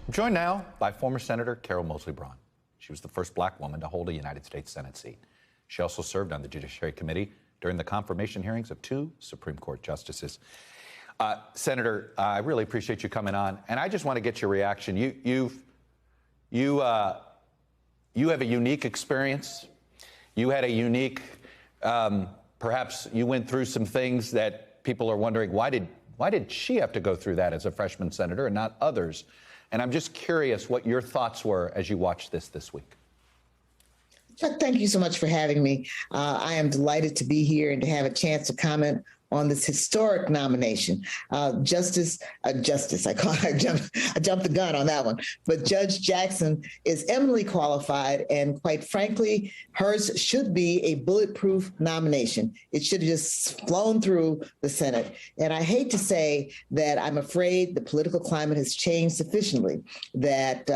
I'm joined now by former Senator Carol Moseley Braun. She was the first black woman to hold a United States Senate seat. She also served on the Judiciary Committee during the confirmation hearings of 2 Supreme Court justices. Senator, I really appreciate you coming on, and I just want to get your reaction. You have a unique experience. You had a unique, perhaps you went through some things that people are wondering, why did she have to go through that as a freshman senator and not others? And I'm just curious what your thoughts were as you watched this week. Chuck, thank you so much for having me. I am delighted to be here and to have a chance to comment on this historic nomination. Justice, I jumped the gun on that one. But Judge Jackson is eminently qualified, and quite frankly, hers should be a bulletproof nomination. It should have just flown through the Senate. And I hate to say that I'm afraid the political climate has changed sufficiently that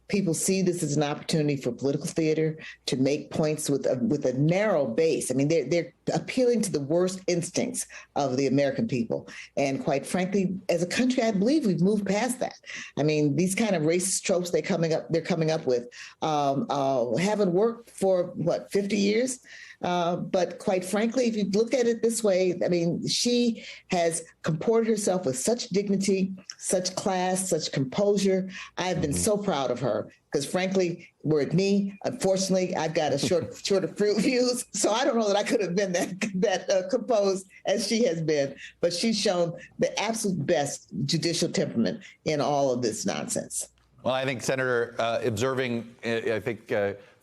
people see this as an opportunity for political theater to make points with a narrow base. I mean, they're appealing to the worst instincts of the American people. And quite frankly, as a country, I believe we've moved past that. I mean, these kind of racist tropes they're coming up with haven't worked for, 50 years? But quite frankly, if you look at it this way, I mean, she has comported herself with such dignity, such class, such composure. I've been so proud of her because, frankly, were it me, unfortunately, I've got a shorter fuse, so I don't know that I could have been that composed as she has been. But she's shown the absolute best judicial temperament in all of this nonsense. Well, I think, Senator,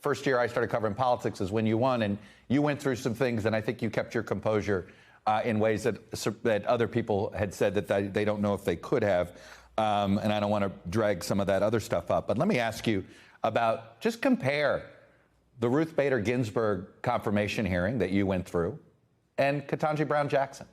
first year I started covering politics is when you won, and you went through some things, and I think you kept your composure in ways that other people had said that they don't know if they could have. And I don't want to drag some of that other stuff up. But let me ask you about, just compare the Ruth Bader Ginsburg confirmation hearing that you went through and Ketanji Brown Jackson.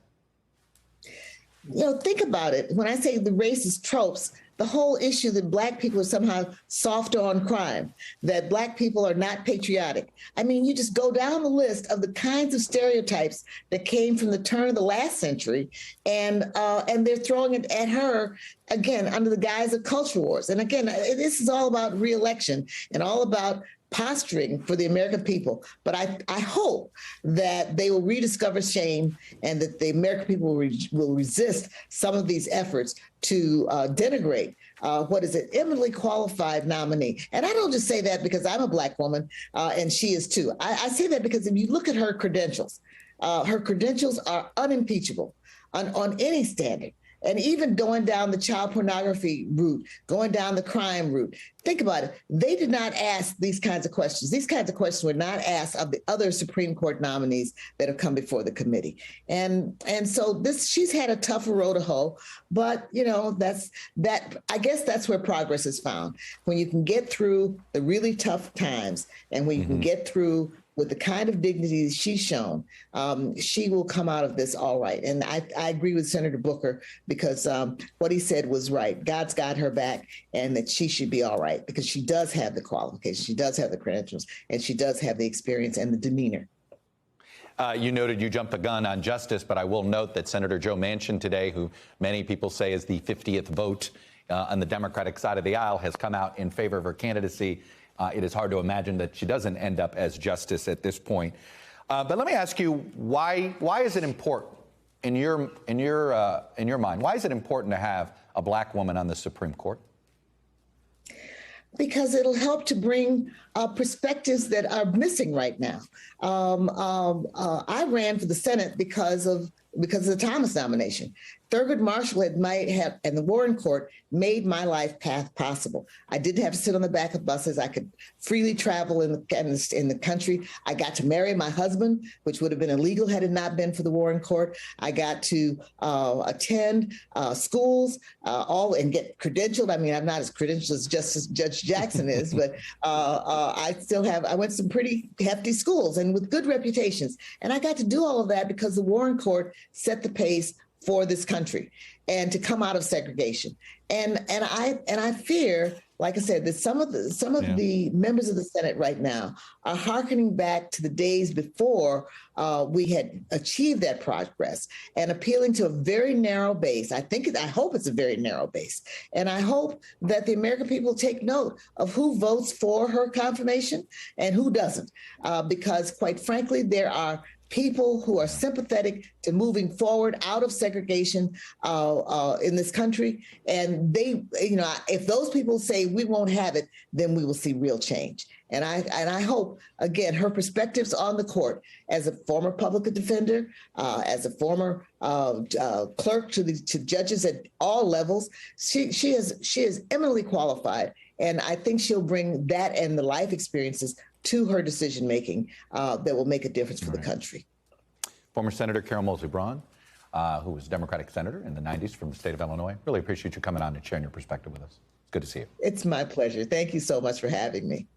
You know, think about it. When I say the racist tropes, the whole issue that black people are somehow softer on crime, that black people are not patriotic. I mean, you just go down the list of the kinds of stereotypes that came from the turn of the last century, and they're throwing it at her again under the guise of culture wars. And again, this is all about re-election and all about posturing for the American people. But I hope that they will rediscover shame and that the American people will resist some of these efforts to denigrate eminently qualified nominee. And I don't just say that because I'm a black woman and she is too. I say that because if you look at her credentials are unimpeachable on any standard. And even going down the child pornography route, going down the crime route, think about it. They did not ask these kinds of questions. These kinds of questions were not asked of the other Supreme Court nominees that have come before the committee. And so she's had a tougher road to hoe, but I guess that's where progress is found. When you can get through the really tough times and when you can get through with the kind of dignity she's shown, she will come out of this all right. And I agree with Senator Booker because what he said was right. God's got her back and that she should be all right because she does have the qualifications, she does have the credentials, and she does have the experience and the demeanor. You noted you jumped the gun on justice, but I will note that Senator Joe Manchin today, who many people say is the 50th vote on the Democratic side of the aisle, has come out in favor of her candidacy. It is hard to imagine that she doesn't end up as justice at this point. But let me ask you, why is it important in your mind? Why is it important to have a black woman on the Supreme Court? Because it'll help to bring perspectives that are missing right now. I ran for the Senate because of the Thomas nomination. Thurgood Marshall and the Warren Court made my life path possible. I didn't have to sit on the back of buses. I could freely travel in the country. I got to marry my husband, which would have been illegal had it not been for the Warren Court. I got to attend schools and get credentialed. I mean, I'm not as credentialed as Judge Jackson is, but I went to some pretty hefty schools and with good reputations. And I got to do all of that because the Warren Court set the pace for this country and to come out of segregation. And I fear, like I said, that some of the members of the Senate right now are hearkening back to the days before we had achieved that progress and appealing to a very narrow base. I hope it's a very narrow base. And I hope that the American people take note of who votes for her confirmation and who doesn't. Because quite frankly, there are people who are sympathetic to moving forward out of segregation in this country. And they, if those people say we won't have it, then we will see real change. And I hope, again, her perspectives on the court as a former public defender, as a former clerk to judges at all levels, she is eminently qualified. And I think she'll bring that and the life experiences to her decision making that will make a difference for the country. Former Senator Carol Moseley Braun, who was a Democratic senator in the 90s from the state of Illinois. Really appreciate you coming on and sharing your perspective with us. It's good to see you. It's my pleasure. Thank you so much for having me.